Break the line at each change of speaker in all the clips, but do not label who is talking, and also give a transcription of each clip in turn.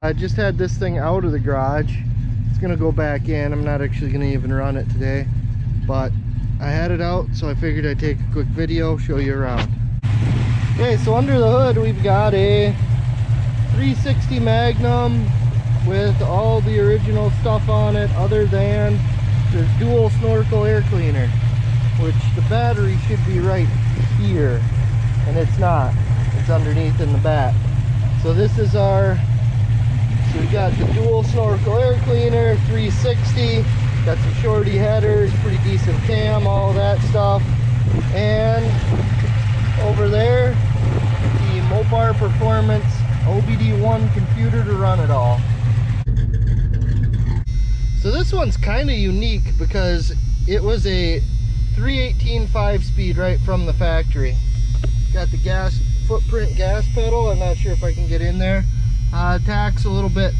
I just had this thing out of the garage. It's gonna go back in. I'm not actually gonna even run it today, but I had it out, so I figured I'd take a quick video, show you around. Okay, so under the hood we've got a 360 Magnum with all the original stuff on it, other than the dual snorkel air cleaner, which the battery should be right here, and it's not. It's underneath in the back. So this is our, so we got the dual snorkel air cleaner, 360, got some shorty headers, pretty decent cam, all that stuff. And over there, the Mopar Performance OBD1 computer to run it all. So this one's kind of unique because it was a 318 5-speed right from the factory. Got the gas footprint gas pedal. I'm not sure if I can get in there. Tack's a little bit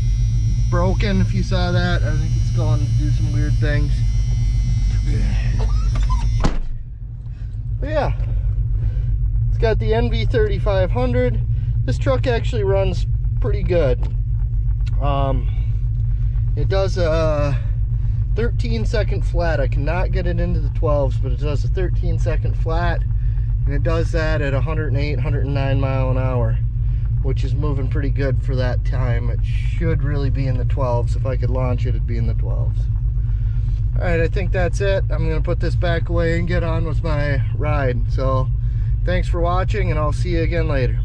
broken, if you saw that. I think it's going to do some weird things. But yeah, it's got the NV3500. This truck actually runs pretty good. It does a 13-second flat. I cannot get it into the 12s, but it does a 13-second flat, and it does that at 108, 109 mile an hour, which is moving pretty good for that time. It should really be in the 12s. If I could launch it, it'd be in the 12s. All right, I think that's it. I'm gonna put this back away and get on with my ride. So thanks for watching, and I'll see you again later.